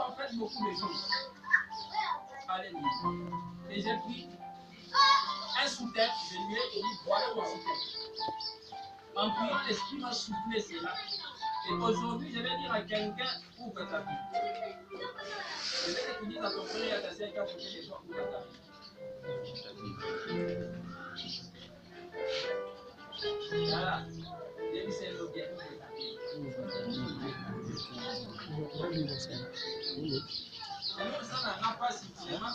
en fait beaucoup de choses. Alléluia. Et j'ai pris un sous-thème, je lui ai dit, voilà mon sous-thème. En priant, l'esprit m'a soufflé cela. Et aujourd'hui, je vais dire à quelqu'un, ouvre ta vie. Je vais te dire à ton frère et à ta sœur qui a posé les gens, ouvre ta vie. Voilà. J'ai dit, c'est l'objectif de ta vie. Ça n'a pas si vraiment.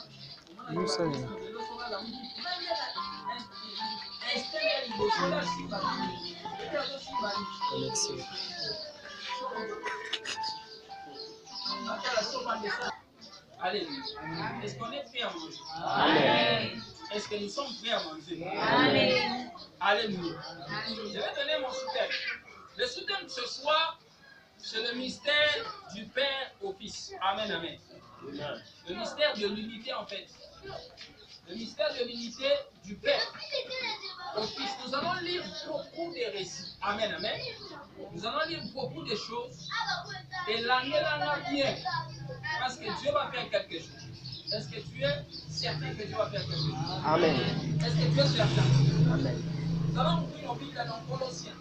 Alléluia. Est-ce qu'on est prêt à manger? Amen. Est-ce que nous sommes prêts à manger? Amen. Alléluia. Je vais donner mon sous-thème. Le sous-thème ce soir, c'est le mystère du Père au Fils. Amen, amen. Le mystère de l'unité en fait. Le mystère de l'unité du Père au Fils. Nous allons lire beaucoup de récits. Amen, amen. Nous allons lire beaucoup de choses. Et l'année là vient. Parce que Dieu va faire quelque chose. Est-ce que tu es certain que Dieu va faire quelque chose? Amen. Est-ce que tu es certain? Amen. Nous allons ouvrir nos Bibles dans Colossiens.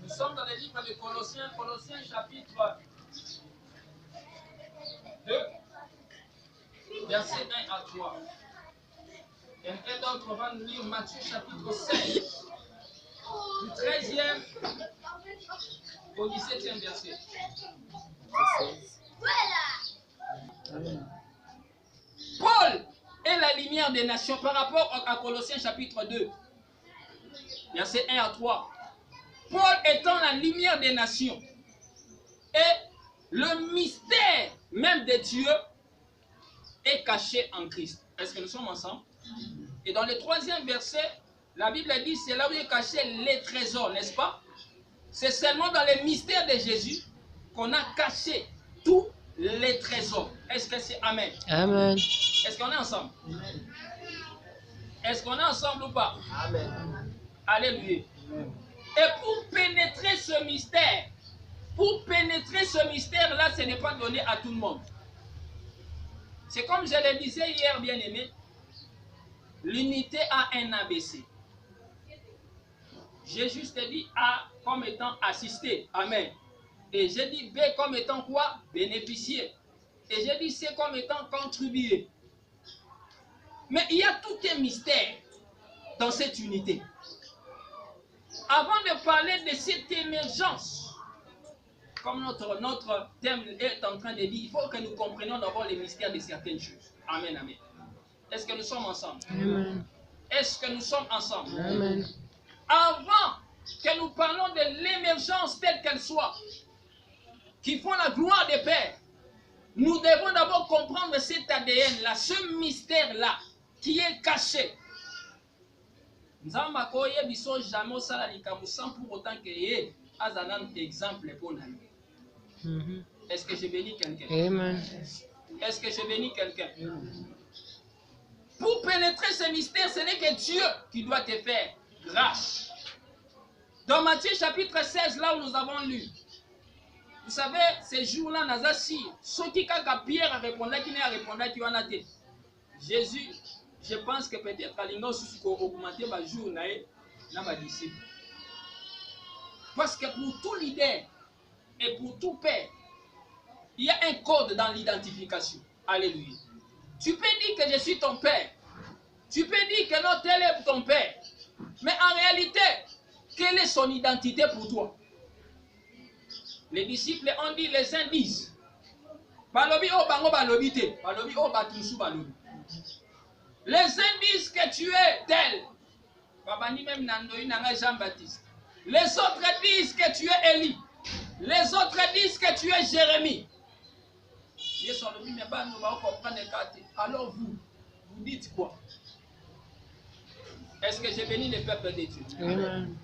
Nous sommes dans le livre de Colossiens, Colossiens chapitre 2, versets 1 à 3. Quelqu'un d'autre va nous lire Matthieu chapitre 7, du 13e au 17e verset. Paul est la lumière des nations par rapport à Colossiens chapitre 2, verset 1 à 3. Paul étant la lumière des nations et le mystère même de Dieu est caché en Christ. Est-ce que nous sommes ensemble? Et dans le 3e verset, la Bible dit c'est là où est caché les trésors, n'est-ce pas? C'est seulement dans le mystère de Jésus qu'on a caché tous les trésors. Est-ce que c'est Amen? Amen. Est-ce qu'on est ensemble? Amen. Est-ce qu'on est ensemble ou pas? Amen. Alléluia. Et pour pénétrer ce mystère, là, ce n'est pas donné à tout le monde. C'est comme je le disais hier, bien-aimé, l'unité a un ABC. J'ai juste dit A comme étant assisté. Amen. Et j'ai dit B comme étant quoi? Bénéficier. Et j'ai dit C comme étant contribuer. Mais il y a tout un mystère dans cette unité. Avant de parler de cette émergence, comme notre thème est en train de dire, il faut que nous comprenions d'abord les mystères de certaines choses. Amen, amen. Est-ce que nous sommes ensemble? Amen. Est-ce que nous sommes ensemble? Amen. Avant que nous parlons de l'émergence telle qu'elle soit, qui font la gloire des pères, nous devons d'abord comprendre cet ADN-là, ce mystère-là, qui est caché. Nzamba koye biso jamais osala likambo sans pour autant que ye azana exemple pour nous. Est-ce que je bénis quelqu'un? Amen. Est-ce que je bénis quelqu'un? Pour pénétrer ce mystère, ce n'est que Dieu qui doit te faire grâce. Dans Matthieu chapitre 16, là où nous avons lu, vous savez, ces jours-là, Nazassi, ceux qui kaka Pierre a répondu, qui n'a répondu, qui en a été. Jésus, je pense que peut-être à l'ingénieur augmenter ma jour dans ma disciple. Parce que pour tout leader et pour tout père, il y a un code dans l'identification. Alléluia. Tu peux dire que je suis ton père. Tu peux dire que non, tel est ton père. Mais en réalité, quelle est son identité pour toi? Les disciples ont dit, les uns disent, Balobi o bango balobi te, balobi o batusu balobi. Les uns disent que tu es tel. Même Jean-Baptiste. Les autres disent que tu es Élie. Les autres disent que tu es Jérémie. Alors vous dites quoi? Est-ce que j'ai béni le peuple de Dieu? Amen.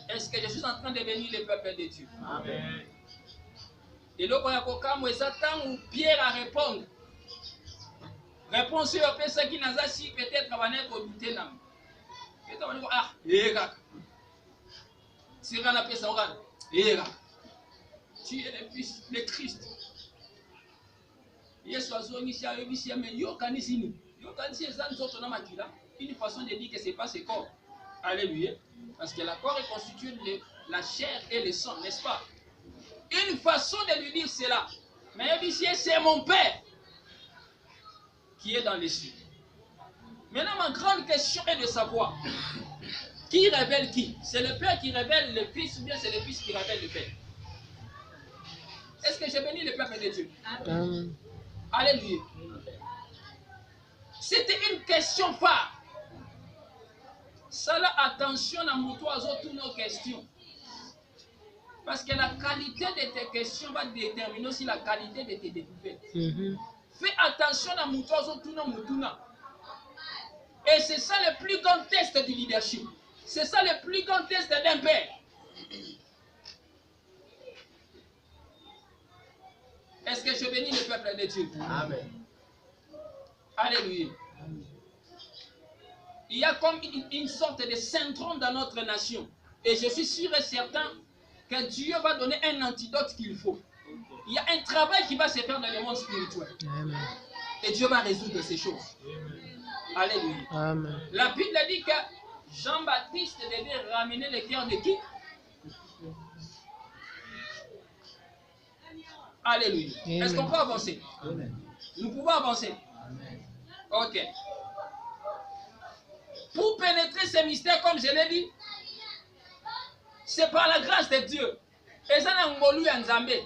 Est-ce que je suis en train de bénir le peuple de Dieu? Amen. Et donc, Pierre a répondu. Réponse sur ce qui n'a pas si peut-être va naître douter nam. tu es le fils de Christ. Yesu azongi a yebisi mais yo kanisini. Yo kanisi ezan zoto na makila. Une façon de dire que c'est pas ce corps. Alléluia. Parce que la corps est constitué de la chair et le sang, n'est-ce pas? Une façon de lui dire cela. Mais yebisi c'est mon Père qui est dans les cieux. Maintenant, ma grande question est de savoir qui révèle qui? C'est le Père qui révèle le Fils ou bien c'est le Fils qui révèle le Père? Est-ce que j'ai béni le peuple de Dieu? Amen. Alléluia. C'était une question phare. Ça là, attention à mon toit, toutes nos questions. Parce que la qualité de tes questions va déterminer aussi la qualité de tes découvertes. Fais attention à mon toit, toutes nos moutounas. Et c'est ça le plus grand test du leadership. C'est ça le plus grand test d'un père. Est-ce que je bénis le peuple de Dieu? Amen. Alléluia. Il y a comme une sorte de syndrome dans notre nation. Et je suis sûr et certain que Dieu va donner un antidote qu'il faut. Il y a un travail qui va se faire dans le monde spirituel. Amen. Et Dieu va résoudre ces choses. Alléluia. Amen. La Bible dit que Jean-Baptiste devait ramener le cœur de qui? Alléluia. Est-ce qu'on peut avancer? Amen. Nous pouvons avancer. Amen. Ok. Pour pénétrer ces mystères, comme je l'ai dit, c'est par la grâce de Dieu. Et ça n'a pas en Zambé.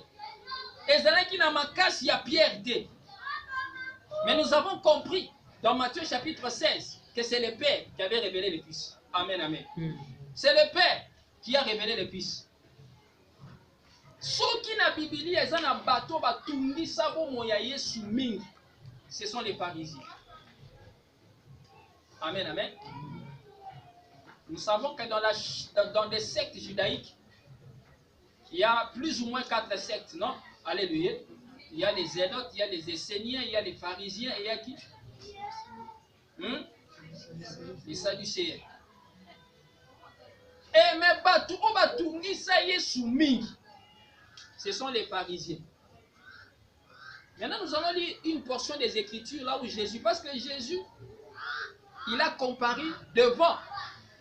Et ça n'a pas makasi à Pierre D. Mais nous avons compris dans Matthieu chapitre 16 que c'est le Père qui avait révélé le Fils. Amen, amen. C'est le Père qui a révélé le Fils. Ceux qui n'ont Bibli, ils ont un bateau, ce sont les pharisiens. Amen, amen. Nous savons que dans des sectes judaïques, il y a plus ou moins 4 sectes, non? Alléluia. Il y a les zélotes, il y a les esséniens, il y a les pharisiens, et il y a qui? Les sadducéens. Et mes bateaux, on va tourner ça y est soumis. Ce sont les pharisiens. Maintenant, nous allons lire une portion des Écritures là où Jésus, parce que Jésus, il a comparé devant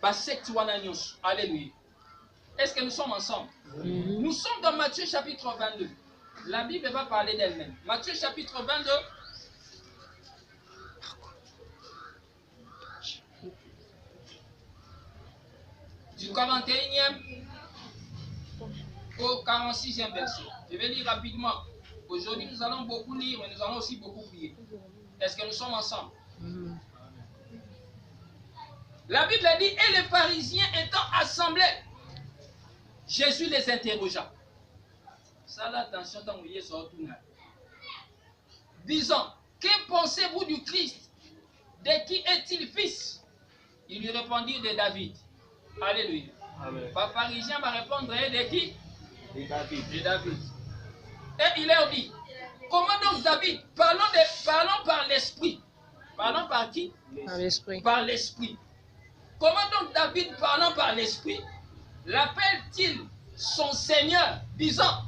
la secte Wananios. Alléluia. Est-ce que nous sommes ensemble? Nous sommes dans Matthieu chapitre 22. La Bible va parler d'elle-même. Matthieu chapitre 22. Du 41e au 46e verset. Je vais lire rapidement. Aujourd'hui, nous allons beaucoup lire, mais nous allons aussi beaucoup prier. Est-ce que nous sommes ensemble? La Bible dit, et les pharisiens étant assemblés, Jésus les interrogea. Ça, l'attention, tant que vous êtes disant, que pensez-vous du Christ? De qui est-il fils? Ils lui répondirent de David. Alléluia. Le pharisien va répondre de qui? De David. De David. Et il leur dit, comment donc David? Parlons par l'esprit. Parlons par qui? Par l'esprit. Par l'esprit. Comment donc David, parlant par l'esprit, l'appelle-t-il son Seigneur, disant,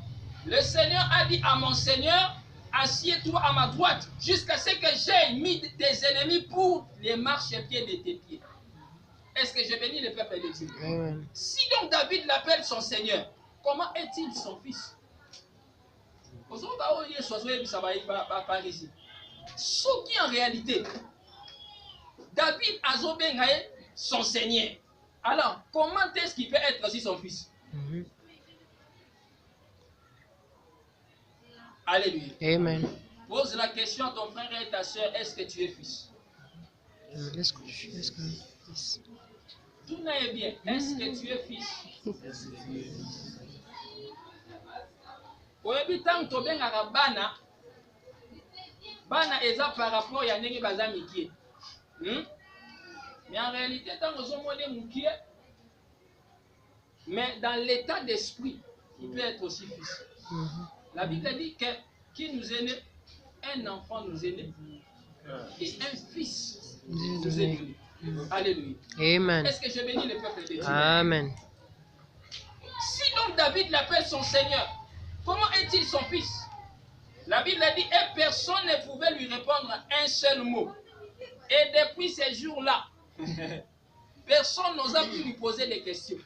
le Seigneur a dit à mon Seigneur, assieds-toi à ma droite, jusqu'à ce que j'aie mis tes ennemis pour les marchepieds de tes pieds. Est-ce que je bénis le peuple de Dieu? Si donc David l'appelle son Seigneur, comment est-il son fils? Ce qui en réalité, David a zobengé son Seigneur. Alors, comment est-ce qu'il peut être aussi son fils? Alléluia. Amen. Pose la question à ton frère et ta soeur, est-ce que tu es fils? Est-ce que je suis fils? Tout n'est bien. Est-ce que tu es fils? Oyebi tant to bengaka bana eza par rapport ya ndenge baza mikie. Mais en réalité, tant que nous sommes mais dans l'état d'esprit, il peut être aussi fils. La Bible dit que qui nous est né, un enfant nous est né, et un fils nous est donné. Alléluia. Amen. Est-ce que je bénis le peuple de Dieu? Amen. Si donc David l'appelle son Seigneur, comment est-il son fils? La Bible dit, et personne ne pouvait lui répondre un seul mot. Et depuis ces jours-là, personne n'osa plus lui poser des questions.